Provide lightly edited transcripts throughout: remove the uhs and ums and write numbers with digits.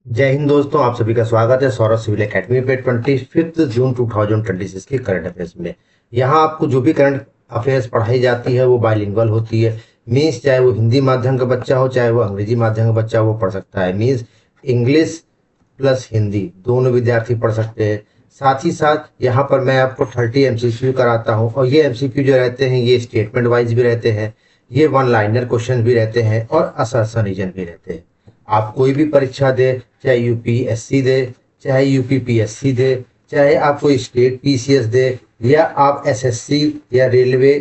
जय हिंद दोस्तों, आप सभी का स्वागत है सौरभ सिविल एकेडमी पे 25 जून 2026 के करंट अफेयर्स में। यहाँ आपको जो भी करंट अफेयर्स पढ़ाई जाती है वो बाइलिंगुअल होती है। मीन्स चाहे वो हिंदी माध्यम का बच्चा हो चाहे वो अंग्रेजी माध्यम का बच्चा हो, वो पढ़ सकता है। मीन्स इंग्लिश प्लस हिंदी दोनों विद्यार्थी पढ़ सकते हैं। साथ ही साथ यहाँ पर मैं आपको 30 MCQ कराता हूँ, और ये MCQ जो रहते हैं ये स्टेटमेंट वाइज भी रहते हैं, ये वन लाइनर क्वेश्चन भी रहते हैं और असर्शन रीजन भी रहते हैं। आप कोई भी परीक्षा दे, चाहे यूपीएससी दे, चाहे यूपीपीएससी दे, चाहे आप कोई स्टेट पीसीएस दे, या आप एसएससी या रेलवे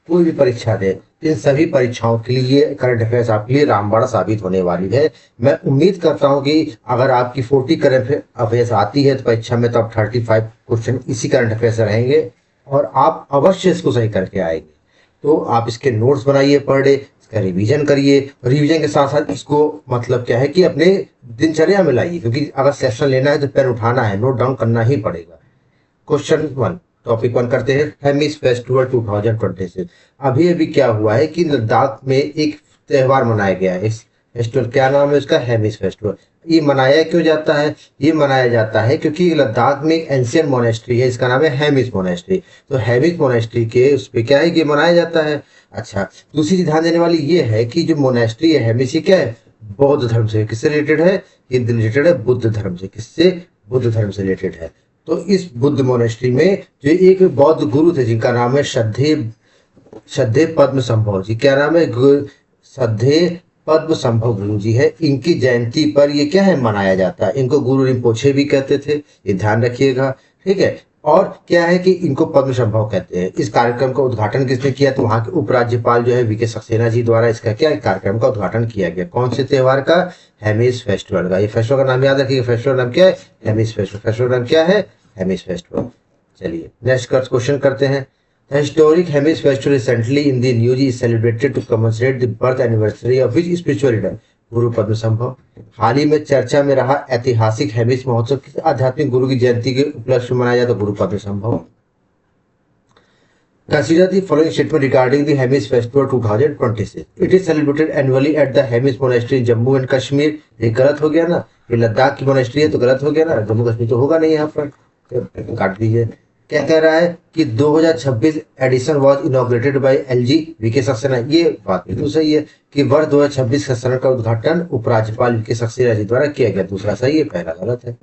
कोई भी परीक्षा दे, इन सभी परीक्षाओं के लिए करंट अफेयर्स आपके लिए रामबाण साबित होने वाली है। मैं उम्मीद करता हूं कि अगर आपकी 40 करंट अफेयर्स आती है तो परीक्षा में तो अब 35 क्वेश्चन इसी करंट अफेयर्स से रहेंगे, और आप अवश्य इसको सही करके आएंगे। तो आप इसके नोट्स बनाइए पर डे, इसका रिवीजन करिए। रिवीजन के साथ साथ इसको मतलब क्या है कि अपने दिनचर्या में लाइए, क्योंकि अगर सेशन लेना है तो पेन उठाना है, नोट डाउन करना ही पड़ेगा। क्वेश्चन 1, टॉपिक 1 करते हैं। हेमिस फेस्टिवल 2026। अभी अभी क्या हुआ है कि लद्दाख में एक त्योहार मनाया गया है। इस फेस्टिवल क्या नाम है उसका? हेमिस फेस्टिवल। ये मनाया क्यों जाता है? ये मनाया जाता है क्योंकि लद्दाख में एक एंशियंट मोनेस्ट्री है, इसका नाम है हेमिस मोनेस्ट्री। तो हेमिस मोनेस्ट्री के उस पे क्या है कि मनाया जाता है। अच्छा, दूसरी चीज ध्यान देने वाली ये है कि जो मोनेस्ट्री है हेमिस, ये क्या है? बौद्ध धर्म से। किससे रिलेटेड है? ये रिलेटेड है बुद्ध धर्म से। किससे? बुद्ध धर्म से रिलेटेड है। तो इस बुद्ध मोनेस्ट्री में जो एक बौद्ध गुरु थे जिनका नाम है श्रद्धे श्रद्धे पद्म संभव जी, क्या नाम है? श्रद्धे पद्म संभव गुरु जी है। इनकी जयंती पर ये क्या है मनाया जाता है। इनको गुरु रिम्पोछे भी कहते थे, ये ध्यान रखिएगा, ठीक है। और क्या है कि इनको पद्म संभव कहते हैं। इस कार्यक्रम का उद्घाटन किसने किया? तो वहां के उपराज्यपाल जो है वीके सक्सेना जी द्वारा इसका क्या कार्यक्रम का उद्घाटन किया गया। कौन से त्योहार का? हेमिस फेस्टिवल का। ये फेस्टिवल का नाम याद रखिएगा, फेस्टिवल नाम क्या है? हेमिस फेस्टिवल। फेस्टिवल नाम क्या है? हेमिस फेस्टिवल। चलिए नेक्स्ट क्वेश्चन करते हैं। The historic Hemis festival recently in the news is celebrated to commemorate the birth anniversary of which spiritual leader? गुरु पद्म संभव। हाल ही में चर्चा में रहा ऐतिहासिक हेमिस महोत्सव किस आध्यात्मिक गुरु की जयंती के उपलक्ष्य में मनाया जाता? गुरु पद्म संभव। Consider the following statement regarding the Hemis Festival 2026. It is celebrated annually at the Hemis Monastery in Jammu and Kashmir. ये गलत हो गया ना, ये लद्दाख की मोनेस्ट्री है तो गलत हो गया ना, जम्मू कश्मीर तो होगा नहीं यहाँ पर, तो काट दीजिए। क्या कह रहा है कि 2026 edition was inaugurated by LG VK Saxena. ये बात बिल्कुल सही है कि वर्ष 2026 सेशन का उद्घाटन उपराज्यपाल वीके सक्सेना जी द्वारा किया गया। दूसरा सही है, पहला गलत है।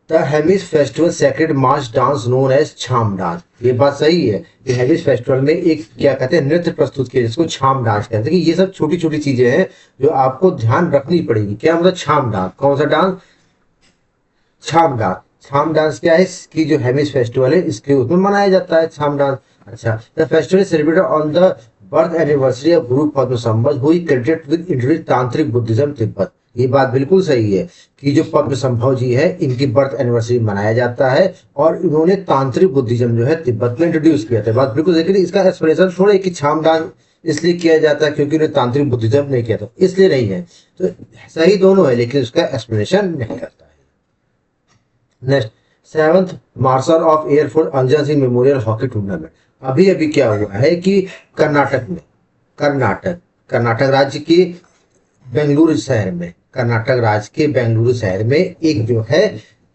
The Hemis festival sacred march dance known as Cham dance. ये बात सही है कि हेमिस फेस्टिवल में एक क्या कहते हैं नृत्य प्रस्तुत किया जिसको छाम डांस कहते हैं। कि ये सब छोटी छोटी चीजें हैं जो आपको ध्यान रखनी पड़ेगी। क्या मतलब छाम डांस? कौन सा डांस? छाम डांस। छाम डांस क्या है कि जो हेमिस फेस्टिवल है इसके उसमें मनाया जाता है छाम डांस। अच्छा, the festival celebrated on the birth anniversary of गुरु पद्म संभव हुई क्रेडिटेड विद इंट्रोड्यूस तांत्रिक बुद्धिज्म तिब्बत। ये बात बिल्कुल सही है कि जो पद्म संभव जी है इनकी बर्थ एनिवर्सरी मनाया जाता है, और इन्होंने तांत्रिक बुद्धिज्म जो है तिब्बत में इंट्रोड्यूस किया था। बात बिल्कुल सही। इसका एक्सप्लेनेशन थोड़ा कि छाम डांस इसलिए किया जाता है क्योंकि उन्हें तांत्रिक बुद्धिज्म नहीं किया था, इसलिए नहीं है। तो सही दोनों है लेकिन उसका एक्सप्लेनेशन नहीं करता है। Next, 7th martial of air force Anjan Singh memorial hockey tournament. अभी अभी क्या हुआ है कि कर्नाटक में, कर्नाटक राज्य के बेंगलुरु शहर में, कर्नाटक राज्य के बेंगलुरु शहर में एक जो है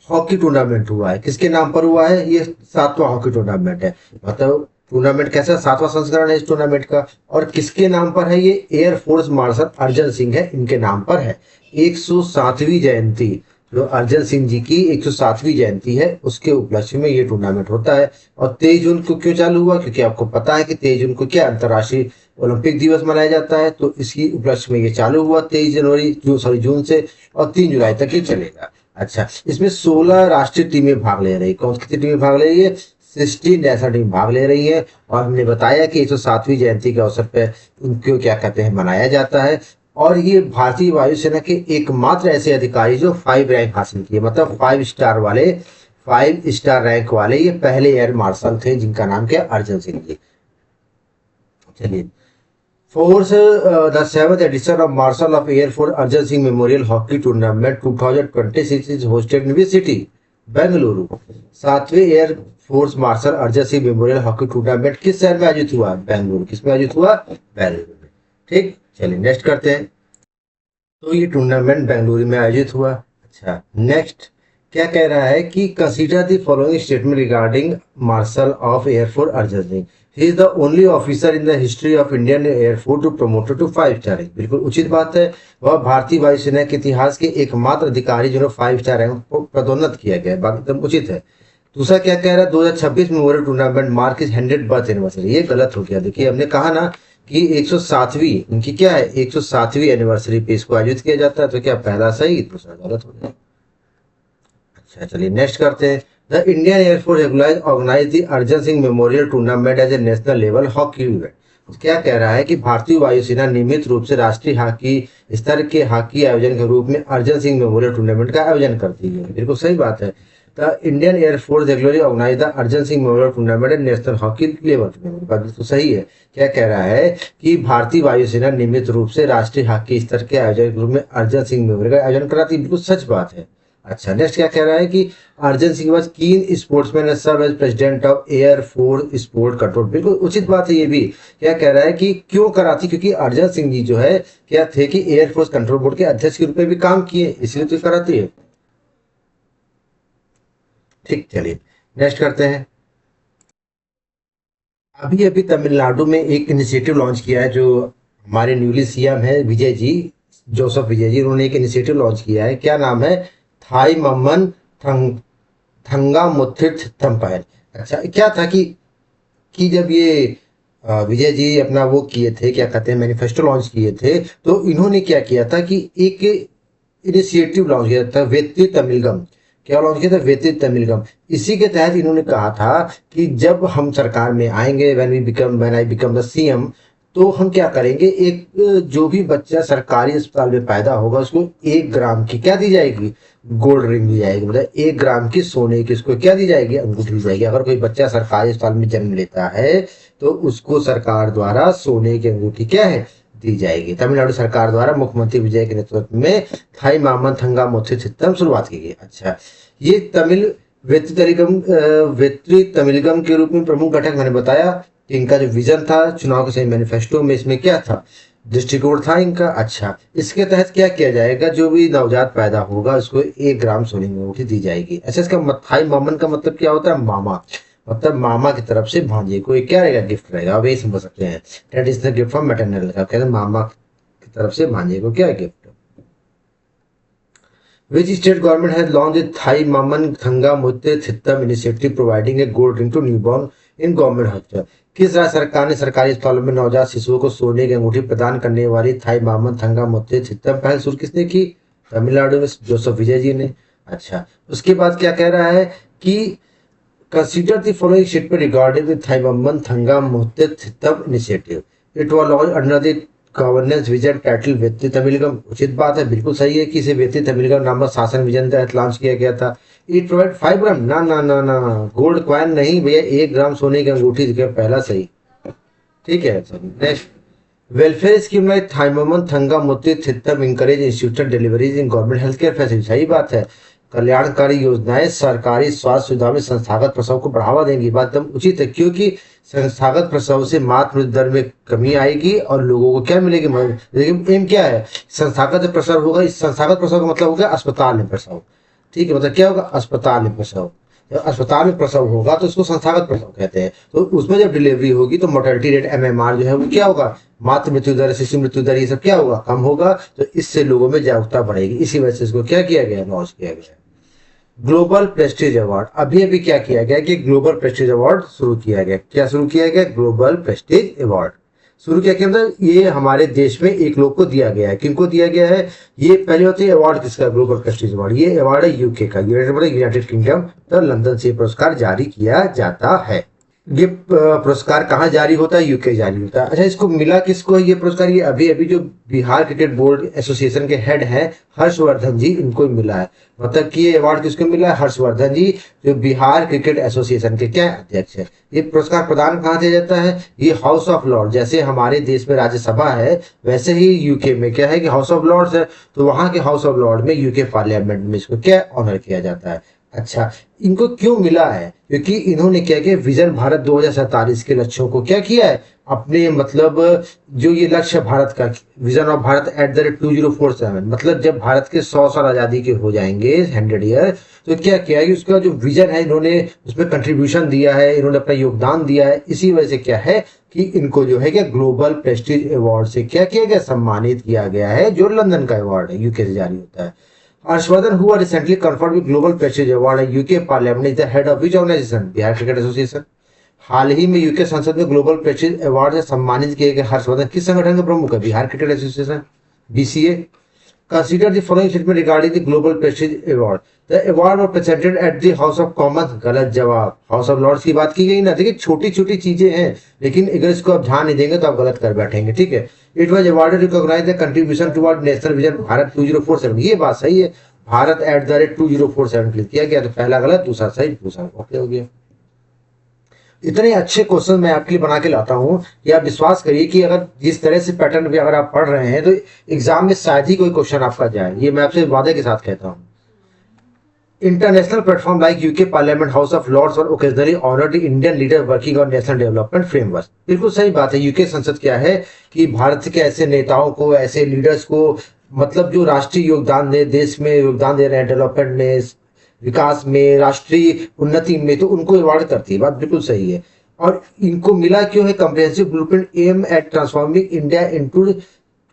हॉकी टूर्नामेंट हुआ है। किसके नाम पर हुआ है? ये 7वां हॉकी टूर्नामेंट है। मतलब टूर्नामेंट कैसा? 7वां संस्करण है इस टूर्नामेंट का। और किसके नाम पर है? ये एयरफोर्स मार्शल अर्जन सिंह है, इनके नाम पर है। 107वीं जयंती, जो अर्जन सिंह जी की 107वीं जयंती है उसके उपलक्ष्य में ये टूर्नामेंट होता है। और 23 जून को क्यों चालू हुआ? क्योंकि आपको पता है कि 23 जून को क्या अंतर्राष्ट्रीय ओलंपिक दिवस मनाया जाता है, तो इसकी उपलक्ष्य में ये चालू हुआ 23 जून से, और 3 जुलाई तक ये चलेगा। अच्छा, इसमें 16 राष्ट्रीय टीमें भाग ले रही। कौन सी टीमें भाग ले रही है? 16 नेशनल टीम भाग ले रही है। और हमने बताया कि 107वीं जयंती के अवसर पर उनको क्या कहते हैं मनाया जाता है। और ये भारतीय वायुसेना के एकमात्र ऐसे अधिकारी जो 5 रैंक हासिल किए, मतलब 5 स्टार वाले, 5 स्टार रैंक वाले ये पहले एयर मार्शल थे जिनका नाम क्या? अर्जन सिंह जी। चलिए, force the 7th edition of marshal of air force Arjan Singh memorial hockey tournament 2026 is hosted in which city? Bengaluru. 7वें air force marshal Arjan Singh memorial hockey tournament किस शहर में आयोजित हुआ? बेंगलुरु। किस में आयोजित हुआ? बेंगलुरु में। ठीक, चलिए नेक्स्ट करते हैं। तो ये टूर्नामेंट बेंगलुरु में आयोजित हुआ। अच्छा, नेक्स्ट क्या कह रहा है कि consider the following statement regarding marshal of air force Arjan Singh. He is the only officer in the history of Indian air force to promoted to 5 star. बिल्कुल उचित बात है। वह भारतीय वायुसेना के इतिहास के एकमात्र अधिकारी जिन्हें 5 स्टार रैंक को पदोन्नत किया गया है। बात एकदम उचित है। दूसरा क्या कह रहा है, 2026 memorial tournament mark is 100 birth anniversary. ये गलत हो गया। देखिए हमने कहा ना कि 107वीं इनकी क्या है, 107वीं एनिवर्सरी पे इसको आयोजित किया जाता है। तो क्या पहला सही, दूसरा गलत हो गया। अच्छा चलिए नेक्स्ट करते हैं। The Indian air force regularise organise the Arjan Singh memorial tournament as a national level hockey event. क्या कह रहा है कि भारतीय वायुसेना नियमित रूप से राष्ट्रीय हॉकी स्तर के हॉकी आयोजन के रूप में अर्जन सिंह मेमोरियल टूर्नामेंट का आयोजन करती है। बिल्कुल सही बात है। The Indian air force regularly organise the Arjan Singh memorial tournament and national hockey level tournament. बात तो सही है। क्या कह रहा है कि भारतीय वायुसेना नियमित रूप से राष्ट्रीय हॉकी स्तर के आयोजन के रूप में अर्जन सिंह मेमोरियल का आयोजन कराती है। बिल्कुल सच बात है। अच्छा नेक्स्ट क्या कह रहा है कि Arjan Singh was keen sportsman and serve as president of air force sport control. बिल्कुल उचित बात है ये भी। क्या कह रहा है कि क्यों कराती, क्योंकि अर्जन सिंह जी जो है क्या थे कि एयर फोर्स कंट्रोल बोर्ड के अध्यक्ष के रूप में भी काम किए, इसलिए तो कराती है। ठीक चलिए नेक्स्ट करते हैं। अभी अभी तमिलनाडु में एक इनिशिएटिव लॉन्च किया है जो हमारे न्यूली सीएम है विजय जी, जोसेफ विजय जी, उन्होंने एक इनिशिएटिव लॉन्च किया है। क्या नाम है, थाई मम्मन थंग थंगा मुथित थम्पायल। अच्छा क्या था कि जब ये विजय जी अपना वो किए थे, क्या कहते हैं, मैनिफेस्टो लॉन्च किए थे, तो इन्होंने क्या किया था कि एक इनिशिएटिव लॉन्च किया था वेत्री तमिलगम। क्या लॉन्च किया था, वेत्री तमिलगम। इसी के तहत इन्होंने कहा था कि जब हम सरकार में आएंगे, when I become the CM, तो हम क्या करेंगे, एक जो भी बच्चा सरकारी अस्पताल में पैदा होगा उसको 1 ग्राम की क्या दी जाएगी, गोल्ड रिंग दी जाएगी। मतलब 1 ग्राम की सोने की उसको क्या दी जाएगी, अंगूठी दी जाएगी। अगर कोई बच्चा सरकारी अस्पताल में जन्म लेता है तो उसको सरकार द्वारा सोने की अंगूठी क्या है, दी जाएगी। तमिलनाडु सरकार द्वारा मुख्यमंत्री विजय के नेतृत्व में थाई मामन थंगा मुथित सिस्टम शुरुआत की गई। अच्छा ये तमिल वेत्री तमिलगम के रूप में प्रमुख घटक मैंने बताया कि इनका जो विजन था चुनाव के सही मैनिफेस्टो में, इसमें क्या था, दृष्टिकोण था इनका। अच्छा इसके तहत क्या किया जाएगा, जो भी नवजात पैदा होगा उसको 1 ग्राम सोने की अंगूठी दी जाएगी। अच्छा इसका थाई मामन का मतलब क्या होता है, मामा, मतलब मामा की तरफ से भांजे को एक क्या रहेगा, गिफ्ट रहेगा। अब यही समझ सकते हैं, ट्रेडिशनल गिफ्ट फ्रॉम मैटरनल का, कहते हैं मामा की तरफ से भांजे को क्या gift. Which state government has launched the Thai Maman Thanga Mutte Thittam initiative providing a gold ring to newborn in government hospital? किस राज्य सरकार ने सरकारी अस्पतालों में नवजात शिशुओं को सोने की अंगूठी प्रदान करने वाली थाई मामन थंगा मुत्ते थित्तम पहल शुरू किसने की, तमिलनाडु में जोसेफ विजय जी ने। अच्छा उसके बाद क्या कह रहा है कि consider the following statement regarding the Thai Maman Thanga Mutte Thittam initiative. It was launched under the governance vision title Vetri Tamilagam. उचित बात है, बिल्कुल सही है कि इसे वेत्री तमिलगम नामक शासन विजन तहत लॉन्च किया गया था। इट प्रोवाइड 5 ग्राम, ना ना ना ना, गोल्ड कॉइन नहीं भैया, 1 ग्राम सोने की अंगूठी, पहला सही। ठीक है next, welfare scheme like Thaimaman Thanga Mutti Thittam encourage institution deliveries in government health care facility. सही बात है, कल्याणकारी योजनाएं सरकारी स्वास्थ्य सुविधा में संस्थागत प्रसव को बढ़ावा देंगी। बात एकदम उचित है, क्योंकि संस्थागत प्रसव से मातृ मृत्यु दर में कमी आएगी और लोगों को क्या मिलेगी, लेकिन एम क्या है, संस्थागत प्रसव होगा। इस संस्थागत प्रसव का मतलब होगा अस्पताल में प्रसव। ठीक है, मतलब क्या होगा, अस्पताल में प्रसव। जब अस्पताल में प्रसव होगा तो उसको संस्थागत प्रसव कहते हैं। तो उसमें जब डिलीवरी होगी तो मोर्टेलिटी रेट एमएमआर जो है वो क्या होगा, मातृ मृत्यु दर, शिशु मृत्यु दर, ये सब क्या होगा, कम होगा। तो इससे लोगों में जागरूकता बढ़ेगी। इसी वजह से इसको क्या किया गया, लॉन्च किया गया। ग्लोबल प्रेस्टीज अवार्ड, अभी अभी क्या किया गया कि ग्लोबल प्रेस्टीज अवार्ड शुरू किया गया। क्या शुरू किया गया, ग्लोबल प्रेस्टीज अवार्ड शुरू किया गया। मतलब ये हमारे देश में एक लोग को दिया गया है। किनको दिया गया है, ये पहले होती है अवार्ड किसका, ग्लोबल प्रेस्टीज अवार्ड। ये अवार्ड है यूके का, यूनाइटेड किंगडम, तो लंदन से पुरस्कार जारी किया जाता है। ये पुरस्कार कहाँ जारी होता है, यूके जारी होता है। अच्छा इसको मिला किसको है ये पुरस्कार, ये अभी अभी जो बिहार क्रिकेट बोर्ड एसोसिएशन के हेड हैं हर्षवर्धन जी, इनको मिला है। मतलब कि ये अवार्ड किसको मिला है, हर्षवर्धन जी, जो बिहार क्रिकेट एसोसिएशन के क्या अध्यक्ष है। ये पुरस्कार प्रदान कहाँ किया जाता है, ये हाउस ऑफ लॉर्ड, जैसे हमारे देश में राज्यसभा है वैसे ही यूके में क्या है कि हाउस ऑफ लॉर्ड्स है। तो वहां के हाउस ऑफ लॉर्ड में यूके पार्लियामेंट में इसको क्या ऑनर किया जाता है। अच्छा इनको क्यों मिला है, क्योंकि इन्होंने क्या किया, विजन भारत 2047 के लक्ष्यों को क्या किया है, अपने मतलब जो ये लक्ष्य भारत का, vision of Bharat at the rate 2047, मतलब जब भारत के 100 साल आज़ादी के हो जाएंगे, 100 ईयर, तो क्या किया है कि उसका जो विजन है, इन्होंने उसमें कंट्रीब्यूशन दिया है, इन्होंने अपना योगदान दिया है। इसी वजह से क्या है कि इनको जो है क्या ग्लोबल प्रेस्टीज अवार्ड से क्या किया गया, सम्मानित किया गया है, जो लंदन का अवार्ड है, यूके से जारी होता है। हर्षवर्धन हुआ recently conferred with global prestige award है UK parliament is the head of which organisation, Bihar cricket association. हाल ही में यूके संसद में ग्लोबल प्रेस्टीज अवार्ड से सम्मानित किए गए हर्षवर्धन किस संगठन के प्रमुख है, Bihar cricket association, BCA. Consider the following statement regarding the global prestige award, the award was presented at the house of Commons, गलत जवाब, हाउस ऑफ लॉर्ड्स की बात की गई ना। देखिए छोटी छोटी चीजें हैं, लेकिन अगर इसको आप ध्यान नहीं देंगे तो आप गलत कर बैठेंगे, ठीक है। It was awarded recognise the contribution toward national vision Bharat 2047, ये बात सही है, Bharat at the rate 2047 click किया गया, तो पहला गलत, दूसरा सही, दूसरा ओके हो गया। इतने अच्छे क्वेश्चन मैं आपके लिए बना के लाता हूं कि आप विश्वास करिए कि अगर जिस तरह से पैटर्न भी अगर आप पढ़ रहे हैं तो एग्जाम में शायद ही कोई क्वेश्चन आपका जाए, ये मैं आपसे वादे के साथ कहता हूं। International platform like UK parliament, house of lords और occasionally honoured Indian leader working on national development framework. बिल्कुल सही बात है, यूके संसद क्या है कि भारत के ऐसे नेताओं को, ऐसे लीडर्स को, मतलब जो राष्ट्रीय योगदान दे, देश में योगदान दे रहे हैं, डेवलपमेंट में, विकास में, राष्ट्रीय उन्नति में, तो उनको अवार्ड करती है, बात बिल्कुल सही है। और इनको मिला क्यों है, comprehensive blueprint aim at transforming India into,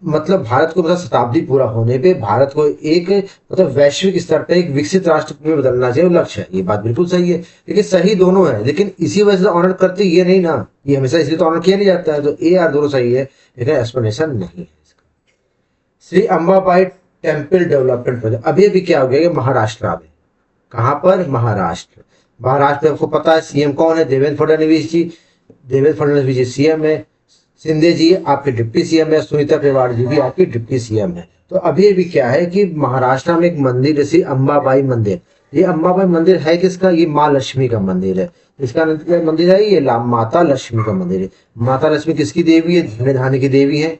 मतलब भारत को, मतलब शताब्दी पूरा होने पे भारत को एक मतलब वैश्विक स्तर पर एक विकसित राष्ट्र में बदलना चाहिए, लक्ष्य है, ये बात बिल्कुल सही है। लेकिन सही दोनों है, लेकिन इसी वजह से ऑनर करते ये नहीं ना, ये हमेशा इसलिए तो ऑनर किया नहीं जाता है, तो ए आर दोनों सही है, लेकिन एक्सप्लेनेशन नहीं है इसका। Shri Ambabai temple development project, अभी अभी क्या हो गया कि महाराष्ट्र में, कहां पर, महाराष्ट्र। महाराष्ट्र में आपको पता है सीएम कौन है, देवेंद्र फडणवीस जी, देवेंद्र फडणवीस जी सीएम है, शिंदे जी आपके डिप्टी सीएम है, सुनीता तिवारी जी भी आपकी डिप्टी सीएम है। तो अभी अभी क्या है कि महाराष्ट्र में एक मंदिर है श्री अंबाबाई मंदिर, ये अंबाबाई मंदिर है किसका, ये माँ लक्ष्मी का मंदिर है। इसका मंदिर है ये माता लक्ष्मी का मंदिर है। माता लक्ष्मी किसकी देवी है, धन्य धान्य की देवी है,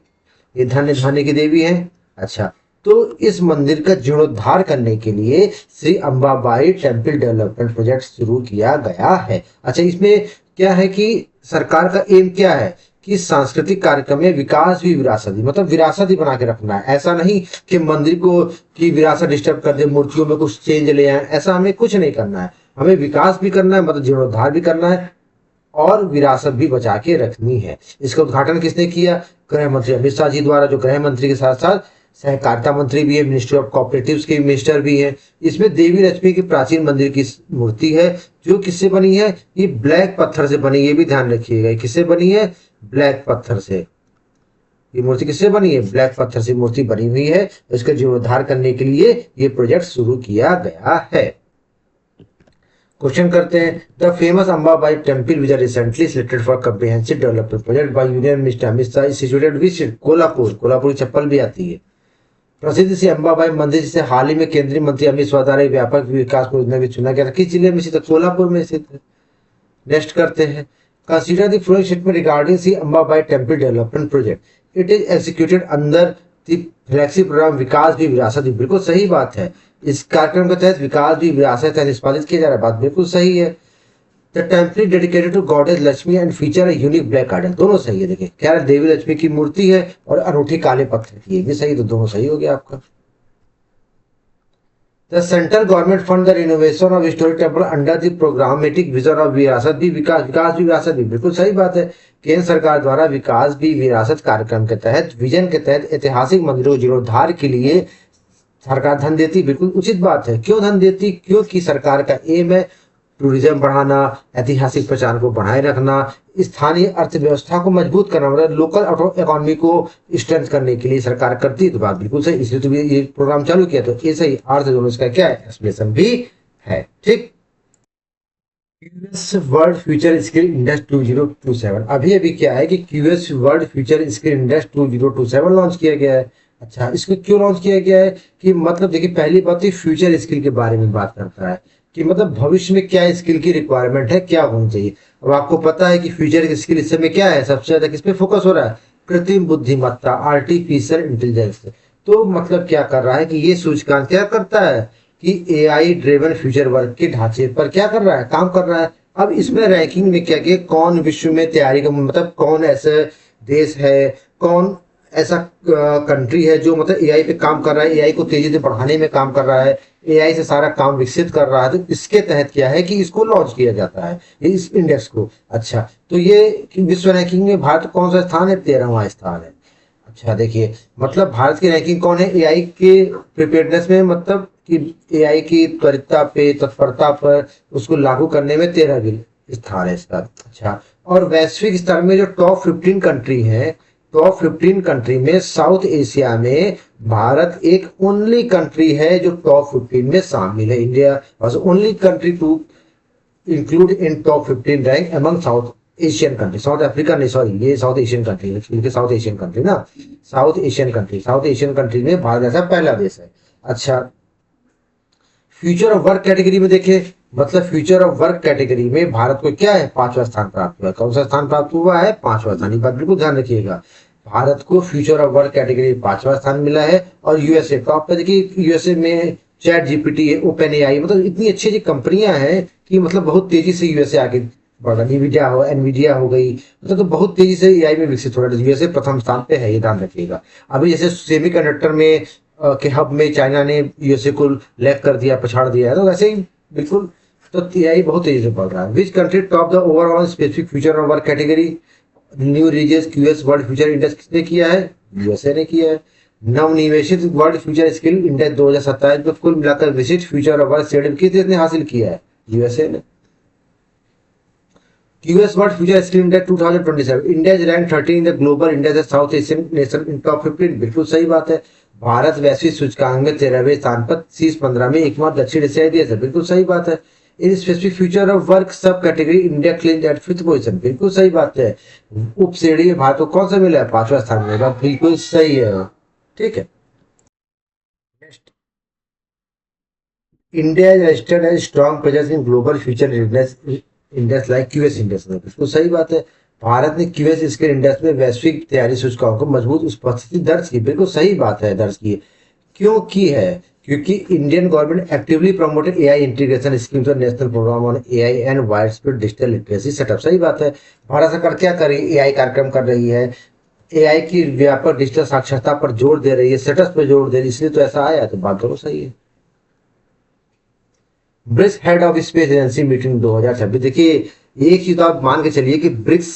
ये धन्य धान्य की देवी है। अच्छा, तो इस मंदिर का जीर्णोद्धार करने के लिए Shri Ambabai temple development project शुरू किया गया है। अच्छा, इसमें क्या है कि सरकार का एम क्या है कि सांस्कृतिक कार्यक्रम में विकास भी विरासत भी, मतलब विरासत ही बना के रखना है। ऐसा नहीं कि मंदिर को की विरासत डिस्टर्ब कर दे, मूर्तियों में कुछ चेंज ले आए, ऐसा हमें कुछ नहीं करना है। हमें विकास भी करना है, मतलब जीर्णोद्धार भी करना है, और विरासत भी बचा के रखनी है। इसका उद्घाटन किसने किया, गृह मंत्री अमित शाह जी द्वारा, जो गृह मंत्री के साथ साथ सहकारिता मंत्री भी है, मिनिस्ट्री ऑफ कोऑपरेटिव्स के मिनिस्टर भी हैं। इसमें देवी लक्ष्मी की प्राचीन मंदिर की मूर्ति है, जो किससे बनी है, ये ब्लैक पत्थर से बनी, ये भी ध्यान रखिएगा, किससे बनी है, ब्लैक पत्थर से। ये मूर्ति किससे बनी है, ब्लैक पत्थर से मूर्ति बनी हुई है। इसका जीर्णोद्धार करने के लिए ये प्रोजेक्ट शुरू किया गया है। क्वेश्चन करते हैं, the famous Ambabai temple which are recently selected for comprehensive development project by union minister Amit Shah is situated which, Kolhapur, Kolhapur की चप्पल भी आती है। प्रसिद्ध श्री अंबाबाई मंदिर जिसे हाल ही में केंद्रीय मंत्री अमित शाह द्वारा व्यापक विकास योजना में चुना गया था, किस जिले में स्थित, कोल्हापुर में स्थित है। नेक्स्ट करते हैं, consider the flowing statement regarding Shri Ambabai temple development project, it is executed under the flagship programme विकास भी विरासत भी, बिल्कुल सही बात है। इस कार्यक्रम के तहत विकास भी विरासत है निष्पादित किया जा रहा है, बात बिल्कुल सही है। The temple dedicated to goddess Lakshmi and feature a unique black garden, दोनों सही है। देखिए कह रहा देवी लक्ष्मी की मूर्ति है और अनूठी काले पत्थर की, ये भी सही, तो दोनों सही हो गया आपका। The central government fund the renovation of historic temple under the programmatic vision of विरासत भी विकास, विकास भी विरासत भी, बिल्कुल सही बात है। केंद्र सरकार द्वारा विकास भी विरासत कार्यक्रम के तहत, विजन के तहत ऐतिहासिक मंदिरों के जीर्णोद्धार के लिए सरकार धन देती, बिल्कुल उचित बात है। क्यों धन देती, क्योंकि सरकार का एम है टूरिज्म बढ़ाना, ऐतिहासिक पहचान को बनाए रखना, स्थानीय अर्थव्यवस्था को मजबूत करना, मतलब लोकल इकोनॉमी को स्ट्रेंथ करने के लिए सरकार करती है, तो बात बिल्कुल सही, इसलिए तो ये प्रोग्राम चालू किया, तो ये सही अर्थ दोनों इसका क्या है, एक्सप्लेनेशन भी है। ठीक, QS world future skill index 2027, अभी अभी क्या है कि QS world future skill index 2027 launch किया गया है। अच्छा, इसको क्यों लॉन्च किया गया है कि मतलब देखिए पहली बात तो फ्यूचर स्किल के बारे में बात करता है कि मतलब भविष्य में क्या स्किल की रिक्वायरमेंट है, क्या होनी चाहिए। अब आपको पता है कि फ्यूचर की स्किल इस समय क्या है, सबसे ज्यादा किस पे फोकस हो रहा है, कृत्रिम बुद्धिमत्ता, आर्टिफिशियल इंटेलिजेंस। तो मतलब क्या कर रहा है कि ये सूचकांक क्या करता है कि एआई ड्रिवन फ्यूचर वर्क के ढांचे पर क्या कर रहा है, काम कर रहा है। अब इसमें रैंकिंग में क्या क्या कौन विश्व में तैयारी का मतलब कौन ऐसे देश है, कौन ऐसा कंट्री है जो मतलब एआई पे काम कर रहा है, एआई को तेजी से बढ़ाने में काम कर रहा है, एआई से सारा काम विकसित कर रहा है, तो इसके तहत क्या है कि इसको लॉन्च किया जाता है इस इंडेक्स को। अच्छा, तो ये विश्व रैंकिंग में भारत कौन सा स्थान है? 13वां स्थान है। अच्छा देखिए, मतलब भारत की रैंकिंग कौन है एआई के प्रिपेयर्डनेस में, मतलब कि एआई की त्वरितता पे, तत्परता पर उसको लागू करने में 13वीं स्थान है इसका। अच्छा, और वैश्विक स्तर में जो टॉप 15 कंट्री है, टॉप 15 कंट्री में साउथ एशिया में भारत एक ओनली कंट्री है जो टॉप 15 में शामिल है। India was only country to include in top 15 rank among South Asian country. South Africa नहीं, सॉरी, ये साउथ एशियन कंट्री है, साउथ एशियन कंट्री ना, साउथ एशियन कंट्री में भारत ऐसा पहला देश है। अच्छा, फ्यूचर ऑफ वर्क कैटेगरी में देखें, मतलब फ्यूचर ऑफ वर्क कैटेगरी में भारत को क्या है? 5वां स्थान प्राप्त हुआ है। कौन सा स्थान प्राप्त हुआ है? 5वां स्थान। ये बात बिल्कुल ध्यान रखिएगा, भारत को फ्यूचर ऑफ वर्क कैटेगरी 5वां स्थान मिला है। और यूएसए टॉप पे देखिए, यूएसए में चैट जीपीटी है, ओपन एआई, मतलब इतनी अच्छी अच्छी कंपनियां हैं कि मतलब बहुत तेजी से यूएसए आगे बढ़ रहा है। एनवीडिया हो गई, मतलब तो बहुत तेजी से एआई में विकसित हो रहा है। यूएसए प्रथम स्थान पे है, ये ध्यान रखिएगा। अभी जैसे सेमीकंडक्टर में के हब में चाइना ने यूएसए को लैग कर दिया, पछाड़ दिया है, तो वैसे ही बिल्कुल, तो एआई बहुत तेजी से बढ़ रहा है। Which country top the overall specific future of work category? New religious QS world future index किसने किया है? यूएसए ने किया है। नवनिवेशित वर्ल्ड फ्यूचर स्किल इंडेक्स 2027 में कुल मिलाकर विशिष्ट फ्यूचर ऑफ वर्क शेड्यूल किस देश ने हासिल किया है? यूएसए ने। QS world future skill index 2027, India is rank 13 in the global index south Asian nation in top 15। बिल्कुल सही बात है, भारत वैश्विक सूचकांक में 13वें स्थान पर, शीर्ष 15 में एकमात्र दक्षिण एशियाई देश है। बिल्कुल सही बात है। In specific future of work sub category India clean at 5th position. बिल्कुल सही बात है। उप श्रेणी में भारत को कौन सा मिला है? 5वां स्थान मिला। बिल्कुल सही है, ठीक है। Next, India is registered as strong presence in global future index like QS index में। बिल्कुल सही बात है, भारत ने क्यूएस स्किल इंडेक्स में वैश्विक तैयारी सूचकांक को मजबूत उपस्थिति दर्ज की। बिल्कुल सही बात है, दर्ज की। क्यों की है? क्योंकि Indian government actively promoted AI integration schemes और national programme on AI and wide spread digital literacy setup. सही बात है, भारत सरकार क्या कर रही है? एआई कार्यक्रम कर रही है, एआई की व्यापक डिजिटल साक्षरता पर जोर दे रही है, सेटअप पर जोर दे रही है, इसलिए तो ऐसा आया। तो बात तो सही है। BRICS head of space agency meeting 2026। देखिए, एक चीज तो आप मान के चलिए कि ब्रिक्स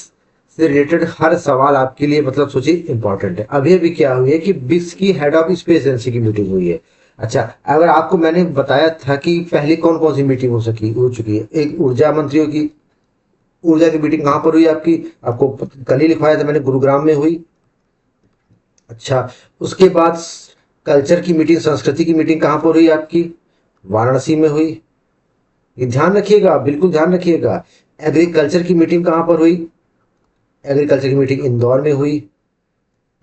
से रिलेटेड हर सवाल आपके लिए मतलब सोचिए इंपॉर्टेंट है। अभी अभी क्या हुई है कि ब्रिक्स की हेड ऑफ स्पेस एजेंसी की मीटिंग हुई है। अच्छा, अगर आपको मैंने बताया था कि पहले कौन कौन सी मीटिंग हो चुकी है, एक ऊर्जा मंत्रियों की, ऊर्जा की मीटिंग कहां पर हुई आपकी? आपको कल ही लिखवाया था मैंने, गुरुग्राम में हुई। अच्छा, उसके बाद कल्चर की मीटिंग, संस्कृति की मीटिंग कहां पर हुई आपकी? वाराणसी में हुई। ये ध्यान रखिएगा, बिल्कुल ध्यान रखिएगा। एग्रीकल्चर की मीटिंग कहां पर हुई? एग्रीकल्चर की मीटिंग इंदौर में हुई।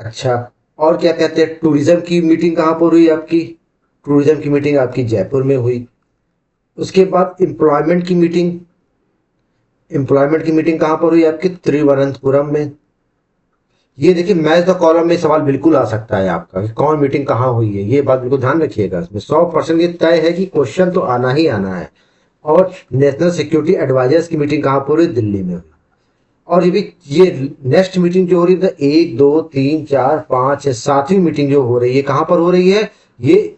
अच्छा, और क्या कहते हैं, टूरिज्म की मीटिंग कहां पर हुई आपकी? टूरिज्म की मीटिंग आपकी जयपुर में हुई। उसके बाद एम्प्लॉयमेंट की मीटिंग कहां पर हुई आपकी? तिरुवनंतपुरम में। ये देखिए, मैच द कॉलम में सवाल बिल्कुल आ सकता है आपका कि कौन मीटिंग कहां हुई है। ये बात बिल्कुल ध्यान रखिएगा, इसमें 100% ये तय है कि क्वेश्चन तो आना ही आना है। और नेशनल सिक्योरिटी एडवाइजर्स की मीटिंग कहां पर हुई? दिल्ली में हुई। और ये नेक्स्ट मीटिंग जो हो रही है, 1 2 3 4 5 7वीं मीटिंग जो हो रही है, कहां पर हो रही है? ये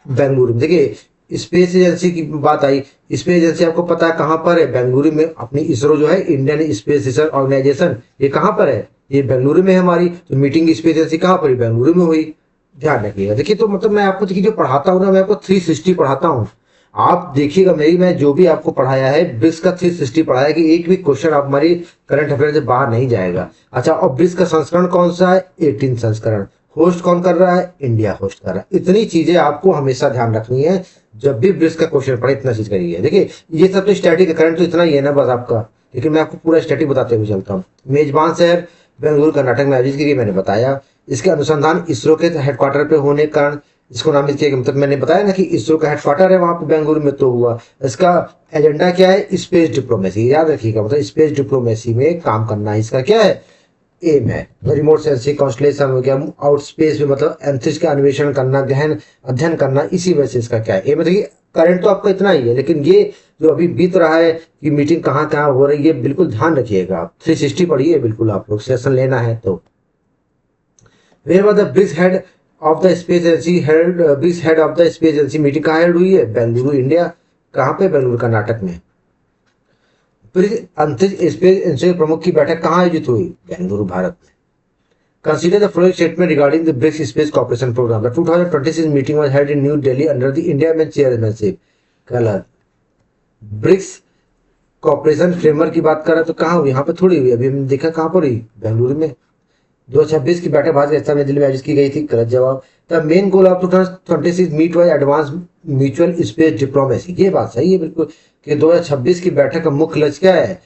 बेंगलुरु में। देखिए, स्पेस एजेंसी की बात आई, स्पेस एजेंसी आपको पता है कहां पर है? बेंगलुरु में। अपनी इसरो जो है, इंडियन स्पेस रिसर्च ऑर्गेनाइजेशन, ये कहां पर है? ये बेंगलुरु में है हमारी। तो मीटिंग स्पेस एजेंसी कहां पर? बेंगलुरु में हुई। ध्यान रखिएगा। देखिए, तो मतलब मैं आपको देखिए जो पढ़ाता हूँ ना, मैं आपको 360 पढ़ाता हूँ। आप देखिएगा, मैं जो भी आपको पढ़ाया है, ब्रिक्स का 360 पढ़ाया कि एक भी क्वेश्चन आप हमारी करंट अफेयर से बाहर नहीं जाएगा। अच्छा, और ब्रिक्स का संस्करण कौन सा है? 18 संस्करण। होस्ट कौन कर रहा है? इंडिया होस्ट कर रहा है। इतनी चीजें आपको हमेशा ध्यान रखनी है जब भी ब्रिक्स का क्वेश्चन पढ़े, इतना चीज करिए। देखिए, ये सब तो स्टैटिक करंट तो इतना ही है ना बस आपका, लेकिन मैं आपको पूरा स्टैटिक बताते हुए चलता हूँ। मेजबान शहर बेंगलुरु कर्नाटक में, जिसके लिए मैंने बताया। इसके अनुसंधान इसरो के हेडक्वार्टर पे होने के कारण इसको नामित किया गया। मतलब मैंने बताया ना कि इसरो का हेडक्वार्टर है वहां पे बेंगलुरु में, तो हुआ। इसका एजेंडा क्या है? Space diplomacy. याद रखिएगा, मतलब स्पेस डिप्लोमेसी में काम करना इसका क्या है? एम है। रिमोट सेंसिंग, कॉन्स्टलेशन हो गया, आउट स्पेस में मतलब अंतरिक्ष का अन्वेषण करना, गहन अध्ययन करना, इसी वजह से इसका क्या है एम है। करंट तो आपका इतना ही है, लेकिन ये जो अभी बीत रहा है कि मीटिंग कहाँ कहाँ हो रही है, बिल्कुल ध्यान रखिएगा आप। 360 पढ़िए बिल्कुल, आप लोग सेशन लेना है तो। Where was the BRICS head of the space agency held, BRICS head of the space agency meeting कहाँ हेल्ड हुई है? बेंगलुरु इंडिया। कहाँ पे? बेंगलुरु कर्नाटक में। ब्रिक्स अंतरिक्ष स्पेस एजेंसी के प्रमुख की बैठक कहाँ आयोजित हुई? बेंगलुरु भारत में। Consider the following statement regarding the BRICS Space Cooperation Program. The 2026 meeting was held in New Delhi under the India-Man chairmanship. गलत। ब्रिक्स कॉपरेशन फ्रेमवर्क की बात कर रहा है तो कहाँ हुई? यहाँ पे थोड़ी हुई, अभी हमने देखा कहाँ पर हुई? बेंगलुरु में। 2026 की बैठक भारत के नई दिल्ली में आयोजित की गई थी। गलत जवाब। The main goal of 2026 meet was advance mutual space diplomacy. ये बात सही है बिल्कुल कि 2026 की बैठक का मुख्य लक्ष्य क्या है?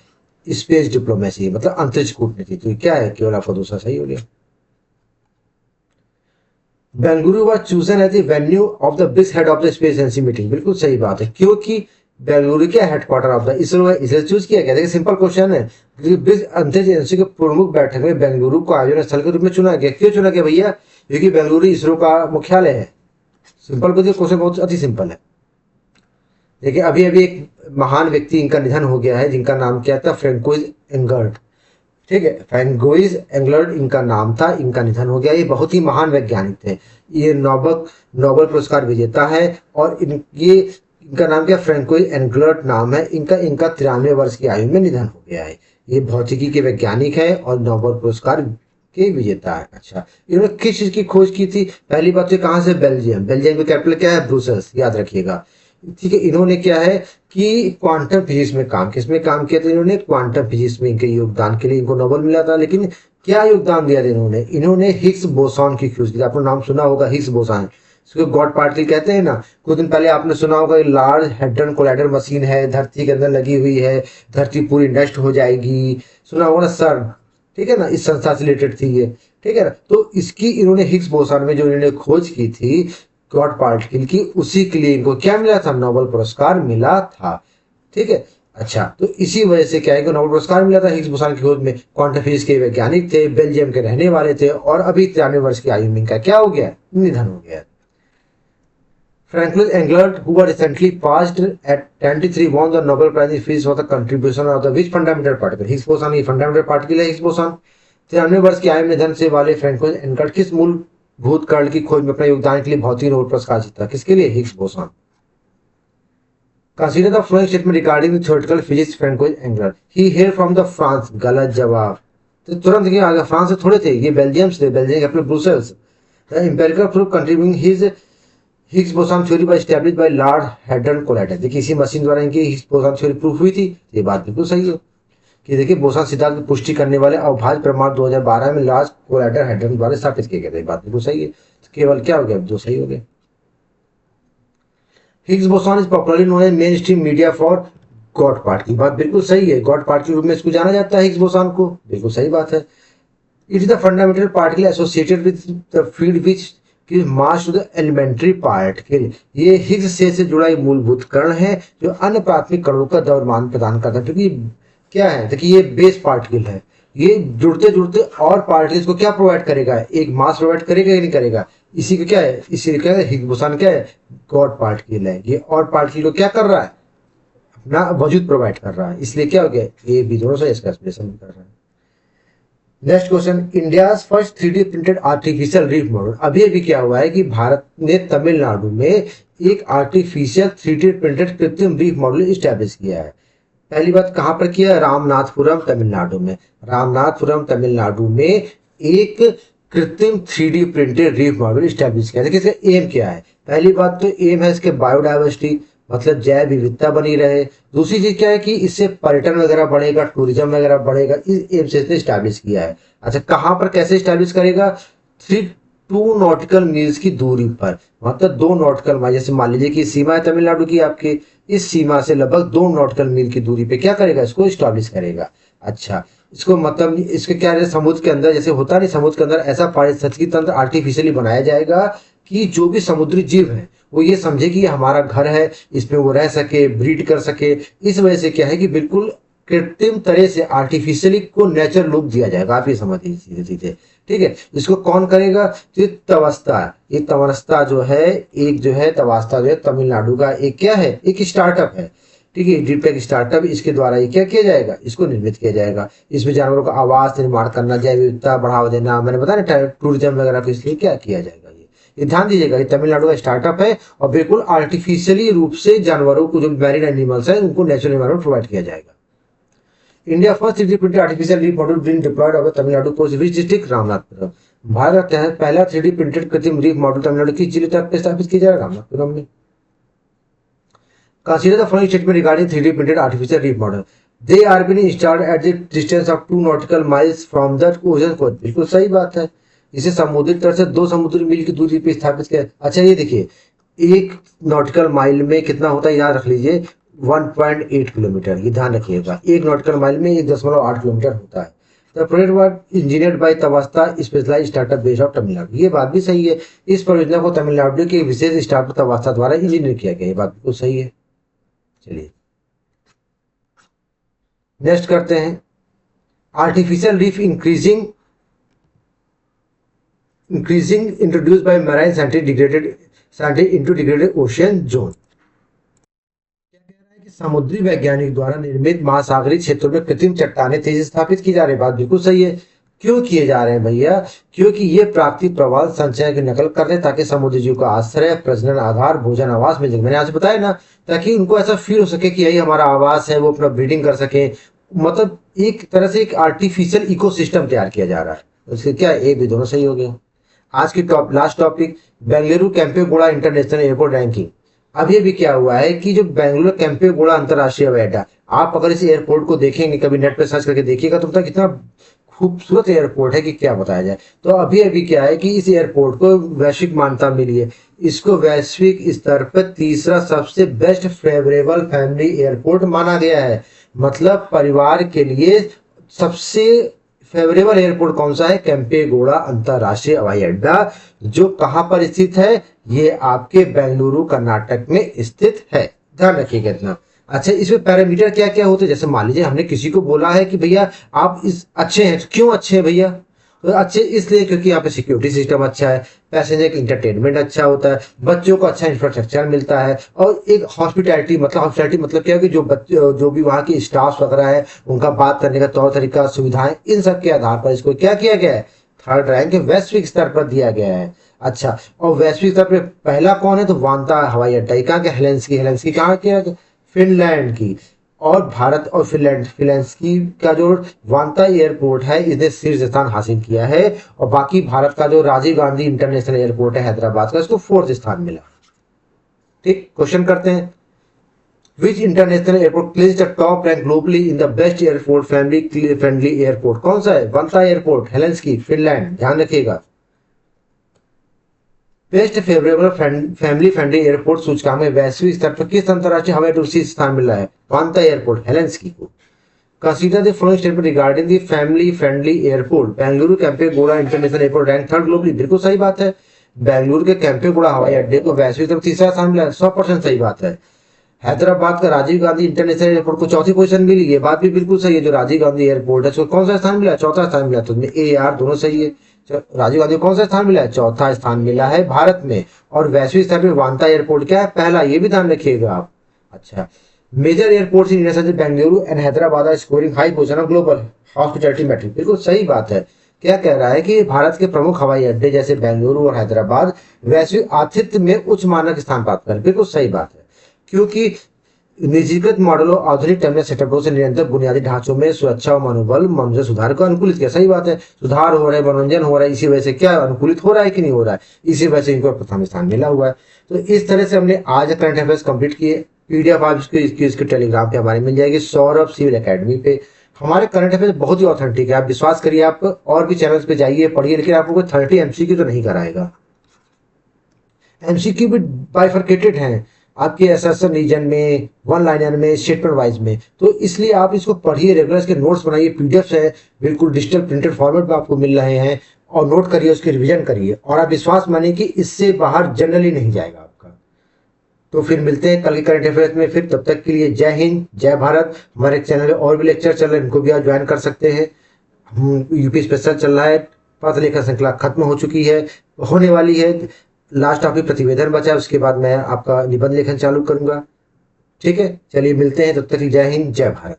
स्पेस डिप्लोमेसी, मतलब अंतरिक्ष कूटनीति। तो क्या है? केवल आपका दूसरा सही हो गया। Bengaluru was chosen as the venue of the BRICS head of the space agency meeting। बिल्कुल सही बात है, क्योंकि बेंगलुरु क्या हेडक्वार्टर ऑफ द इसरो है, इसलिए चूज किया गया। देखिए सिंपल क्वेश्चन है, ब्रिक्स अंतरिक्ष एजेंसी के प्रमुख बैठक में बेंगलुरु को आयोजन स्थल के रूप में चुना गया। क्यों चुना गया भैया? क्योंकि बेंगलुरु इसरो का मुख्यालय है। सिंपल क्वेश्चन, बहुत अति सिंपल है। देखिए अभी अभी एक महान व्यक्ति इनका निधन हो गया है, जिनका नाम क्या था? फ्रैंकोइज एंगर्ट। ठीक है, फ्रैंकोइज एंगलर्ड इनका नाम था, इनका निधन हो गया। ये बहुत ही महान वैज्ञानिक थे, ये नोबेल पुरस्कार विजेता है। और इनका नाम क्या? फ्रैंकोइज एंगलर्ड नाम है इनका। इनका 93 वर्ष की आयु में निधन हो गया है। ये भौतिकी के वैज्ञानिक है और नोबेल पुरस्कार के विजेता है। अच्छा, इन्होंने किस चीज की खोज की थी? पहली बात तो कहाँ से? बेल्जियम। बेल्जियम का कैपिटल क्या है? ब्रुसेल्स, याद रखिएगा। ठीक है, इन्होंने क्या है कि क्वांटम फिजिक्स में काम, किसमें काम किया था इन्होंने? क्वांटम फिजिक्स में। इनके योगदान के लिए इनको नोबेल मिला था। लेकिन क्या योगदान दिया था इन्होंने? इन्होंने हिग्स बोसॉन की खोज की। आपने नाम सुना होगा हिग्स बोसॉन, इसको गॉड पार्टिकल कहते हैं ना। कुछ दिन पहले आपने सुना होगा लार्ज हेड्रन कोलाइडर मशीन है, धरती के अंदर लगी हुई है, धरती पूरी नष्ट हो जाएगी। सुना होगा ना सर? ठीक है ना, इस संस्था से रिलेटेड थी ये। ठीक है ना, तो इसकी इन्होंने हिग्स बोसॉन में जो इन्होंने खोज की थी गॉड पार्टिकल की, उसी के लिए इनको क्या मिला था? नोबेल पुरस्कार मिला था। ठीक है, अच्छा, तो इसी वजह से क्या है कि नोबेल पुरस्कार मिला था हिग्स बोसॉन की खोज में। क्वांटम फिजिक्स के वैज्ञानिक थे, बेल्जियम के रहने वाले थे, और अभी 93 वर्ष की आयु में इनका क्या हो गया? निधन हो गया। Franklin Englert, who was recently passed at 23, won the Nobel Prize in Physics for the contribution of the which fundamental particle? Higgs boson। ये फंडामेंटल पार्टिकल है हिग्स बोसॉन। 93 वर्ष की आयु में निधन से वाले फ्रैंकलिन एंगर्ट किस मूलभूत कण की खोज में अपने योगदान के लिए भौतिक नोबेल पुरस्कार जीता? किसके लिए? Higgs boson. Consider the following statement regarding the theoretical physics Francois Englert। He hailed from the France। गलत जवाब। तो तुरंत क्या आ गया? फ्रांस से थोड़े थे ये, बेल्जियम से। बेल्जियम अपने Brussels. The empirical proof contributing his Higgs boson theory by established by large hadron collider. देखिए इसी मशीन द्वारा इनकी हिग्स बोसॉन थ्योरी प्रूफ हुई थी। ये बात बिल्कुल सही है कि देखिए बोसॉन सिद्धांत की पुष्टि करने वाले अविभाज्य प्रमाण 2012 में लार्ज कोलाइडर हेड्रन द्वारा स्थापित किए गए थे। बात बिल्कुल सही है। तो केवल क्या हो गया? दो सही हो गए। Higgs boson is popularly known as mainstream media for god particle. बात बिल्कुल सही है, गॉड पार्टिकल के रूप में इसको जाना जाता है हिग्स बोसॉन को। बिल्कुल सही बात है। It is the fundamental particle associated with the field which कि मास टू द एलिमेंट्री पार्टिकल। ये हिग्स से जुड़ा एक मूलभूत कण है जो अन्य प्राथमिक कणों का द्रव्यमान प्रदान करता है। क्योंकि क्या है, देखिए ये बेस पार्टिकल है, ये जुड़ते जुड़ते और पार्टिकल्स को क्या प्रोवाइड करेगा? एक मास प्रोवाइड करेगा या नहीं करेगा? इसी का क्या है? इसी क्या है? हिग्स बोसॉन क्या है? गॉड पार्टिकल है। ये और पार्टिकल को क्या कर रहा है? अपना वजूद प्रोवाइड कर रहा है। इसलिए क्या हो गया? ये भी दोनों से इसका एक्सप्रेशन कर रहा है। Next question, India first 3D printed artificial reef model. अभी अभी क्या हुआ है कि भारत ने तमिलनाडु में एक आर्टिफिशियल 3D प्रिंटेड कृत्रिम रीफ मॉडल स्टैब्लिश किया है। पहली बात कहां पर किया? रामनाथपुरम तमिलनाडु में। रामनाथपुरम तमिलनाडु में एक कृत्रिम 3D printed reef model establish किया है। देखिए इसका एम क्या है? पहली बात तो एम है इसके बायोडाइवर्सिटी, मतलब जैव विविधता बनी रहे। दूसरी चीज क्या है कि इससे पर्यटन वगैरह बढ़ेगा, टूरिज्म वगैरह बढ़ेगा। इस एम से इसने स्टैब्लिश किया है। अच्छा, कहां पर कैसे स्टैब्लिश करेगा? 2 नॉटिकल मील्स की दूरी पर, मतलब 2 नॉटिकल माइल। जैसे मान लीजिए कि सीमा है तमिलनाडु की आपके, इस सीमा से लगभग 2 नॉटिकल मील की दूरी पे क्या करेगा? इसको स्टैब्लिश करेगा। अच्छा, इसको मतलब इसके क्या है? समुद्र के अंदर जैसे होता नहीं, समुद्र के अंदर ऐसा पारिस्थितिकी तंत्र आर्टिफिशियली बनाया जाएगा कि जो भी समुद्री जीव है वो ये समझे कि ये हमारा घर है, इसमें वो रह सके, ब्रीड कर सके। इस वजह से क्या है कि बिल्कुल कृत्रिम तरह से आर्टिफिशियली को नेचुरल लुक दिया जाएगा। आप ये समझिए सीधे सीधे, ठीक है। इसको कौन करेगा? तो तवस्ता, ये तवस्ता जो है, एक जो है तवास्ता जो है तमिलनाडु का एक क्या है, एक स्टार्टअप है, ठीक है, डीप टेक स्टार्टअप। इसके द्वारा ये क्या किया जाएगा, इसको निर्मित किया जाएगा। इसमें जानवरों का आवास निर्माण करना, जैव विविधता बढ़ावा देना, मैंने बताया ना टूरिज्म वगैरह को, इसलिए क्या किया जाएगा। ये ध्यान दीजिएगा, ये तमिलनाडु का स्टार्टअप है और बिल्कुल आर्टिफिशियली रूप से जानवरों को, जो मैरीन एनिमल्स है, उनको नेचुरल एनवायरमेंट प्रोवाइड किया जाएगा। India first 3D printed artificial leaf model being deployed over Tamil Nadu coast which district? Ramanathapuram. Bharat का पहला 3D प्रिंटेड कृत्रिम लीफ मॉडल तमिलनाडु की जिले तक स्थापित किया जाएगा, रामनाथपुरम में। Consider the following statement regarding 3D printed artificial reef model. They are being installed at the distance of 2 nautical miles from the ocean coast. बिल्कुल सही बात है। इसे समुद्री तट से 2 समुद्री मील की दूरी पे स्थापित किया। अच्छा ये देखिए, 1 नॉटिकल माइल में कितना होता है, याद रख लीजिए 1.8 किलोमीटर। ये ध्यान रखिएगा, 1 नॉटिकल माइल में 1.8 किलोमीटर होता है। The project was engineered by Tavasta Specialized Startup based of Tamil Nadu. ये बात भी सही है, इस परियोजना को तमिलनाडु के विशेष स्टार्टअप तवास्ता द्वारा इंजीनियर किया गया। ये बात बिल्कुल सही है। चलिए नेक्स्ट करते हैं, artificial reef increasing introduced by marine scientist into degraded ocean zone. क्या कह रहा है कि समुद्री वैज्ञानिक द्वारा निर्मित महासागरीय क्षेत्रों में कृत्रिम चट्टानें तेजी से स्थापित की जा रही है। बात बिल्कुल सही है। क्यों किए जा रहे हैं भैया? क्योंकि ये प्राकृतिक प्रवाह संचय की नकल कर रहे हैं, ताकि समुद्री जीव का आश्रय, प्रजनन आधार, भोजन आवास मिल सके। मैंने आज बताया ना, ताकि उनको ऐसा फील हो सके कि यही हमारा आवास है, वो अपना ब्रीडिंग कर सके। मतलब एक तरह से एक आर्टिफिशियल इकोसिस्टम तैयार किया जा रहा है। उसके क्या, एक भी दोनों सही हो गया। आज की last topic, Bengaluru Kempegowda international airport ranking. अब ये भी क्या हुआ है कि जो बेंगलुरु केम्पेगौड़ा अंतरराष्ट्रीय हवाई अड्डा, आप अगर इस एयरपोर्ट को देखेंगे, कभी नेट पे सर्च करके देखिएगा, तो पता कितना खूबसूरत एयरपोर्ट है कि क्या बताया जाए। तो अभी अभी क्या है कि इस एयरपोर्ट को वैश्विक मान्यता मिली है। इसको वैश्विक स्तर पर तीसरा सबसे बेस्ट फेवरेबल फैमिली एयरपोर्ट माना गया है। मतलब परिवार के लिए सबसे फेवरेबल एयरपोर्ट कौन सा है? केम्पेगौड़ा अंतरराष्ट्रीय हवाई अड्डा, जो कहां पर स्थित है? ये आपके बेंगलुरु कर्नाटक में स्थित है। ध्यान रखिएगा इतना। अच्छा, इसमें पैरामीटर क्या क्या होते हैं? जैसे मान लीजिए हमने किसी को बोला है कि भैया आप इस अच्छे हैं, तो क्यों अच्छे हैं भैया? तो अच्छे इसलिए क्योंकि यहाँ पे सिक्योरिटी सिस्टम अच्छा है, पैसेंजर का इंटरटेनमेंट अच्छा होता है, बच्चों को अच्छा इंफ्रास्ट्रक्चर मिलता है, और एक हॉस्पिटैलिटी मतलब क्या है कि जो भी वहाँ की स्टाफ वगैरह है, उनका बात करने का तौर तरीका, सुविधाएं, इन सब के आधार पर इसको क्या किया गया है? 3rd रैंक वैश्विक स्तर पर दिया गया है। अच्छा, और वैश्विक स्तर पर पहला कौन है? तो वांता हवाई अड्डा। कहाँ के? हेलेंस्की कहाँ किया? फिनलैंड की। और भारत और फिनलैंड का जो वांता एयरपोर्ट है, इसने शीर्ष स्थान हासिल किया है। और बाकी भारत का जो राजीव गांधी इंटरनेशनल एयरपोर्ट है हैदराबाद का, इसको 4th स्थान मिला। ठीक, क्वेश्चन करते हैं, विच international airport placed the top rank globally in the best airport family friendly airport? कौन सा है? वांता एयरपोर्ट, हेलेंस्की, फिनलैंड। ध्यान रखिएगा। Best favourable family friendly airport सूचकांक में वैश्विक स्तर पर किस अंतरराष्ट्रीय हवाई अड्डे को स्थान मिला है? वांता एयरपोर्ट, हेलेंस्की को। Consider the following statement regarding the family friendly airport. Bengaluru Kempegowda international airport rank 3rd globally. बिल्कुल सही बात है। बेंगलुरु के केम्पेगौड़ा हवाई अड्डे को वैश्विक स्तर पर तीसरा स्थान मिला है, 100% सही बात है। हैदराबाद का राजीव गांधी इंटरनेशनल एयरपोर्ट को 4थी पोजीशन मिली, ये बात भी बिल्कुल सही है। जो राजीव गांधी एयरपोर्ट है, उसको कौन सा स्थान मिला? 4था स्थान मिला। तो AR दोनों सही है। राजीव गांधी को कौन सा स्थान मिला है? 4था स्थान मिला है भारत में। और वैश्विक स्तर पर वांता एयरपोर्ट क्या है? पहला। ये भी ध्यान रखिएगा आप। अच्छा, major airport in India such Bengaluru and Hyderabad are scoring high position of global hospitality metric. बिल्कुल सही बात है। क्या कह रहा है कि भारत के प्रमुख हवाई अड्डे जैसे बेंगलुरु और हैदराबाद वैश्विक आतिथ्य में उच्च मानक स्थान प्राप्त करें। बिल्कुल सही बात है, क्योंकि निजीकृत मॉडलों, आधुनिक टर्मिनल सेटअपों से निरंतर बुनियादी ढांचों में सुरक्षा और मनोबल मनोरंजन सुधार को अनुकूलित किया। सही बात है, सुधार हो रहा है, मनोरंजन हो रहा है, इसी वजह से क्या अनुकूलित हो रहा है कि नहीं हो रहा है, इसी वजह से इनको प्रथम स्थान मिला हुआ है। तो इस तरह से हमने आज करंट अफेयर्स कंप्लीट किए। PDF आप इसके टेलीग्राम पे हमारी मिल जाएगी, सौरभ सिविल एकेडमी पे। हमारे करंट अफेयर्स बहुत ही ऑथेंटिक है, आप विश्वास करिए। आप और भी चैनल्स पे जाइए, पढ़िए, लेकिन आपको 30 MCQ तो नहीं कराएगा। MCQ भी बाइफरकेटेड हैं आपके एसेशन रीजन में, 1 लाइनर में, स्टेटमेंट वाइज में। तो इसलिए आप इसको पढ़िए, रेगुलर इसके नोट्स बनाइए। PDF है, बिल्कुल डिजिटल प्रिंटेड फॉर्मेट में आपको मिल रहे हैं, और नोट करिए, उसकी रिवीजन करिए। और आप विश्वास मानिए कि इससे बाहर जनरली नहीं जाएगा आपका। तो फिर मिलते हैं कल के करंट अफेयर्स में। फिर तब तक के लिए जय हिंद, जय भारत। हमारे चैनल में और भी लेक्चर चल रहे हैं, इनको भी आप ज्वाइन कर सकते हैं। यूपी स्पेशल चल रहा है, पत्र लेखन श्रृंखला खत्म हो चुकी है, होने वाली है। लास्ट टॉपिक प्रतिवेदन बचा है, उसके बाद मैं आपका निबंध लेखन चालू करूंगा। ठीक है, चलिए मिलते हैं, तब तक जय हिंद, जय भारत।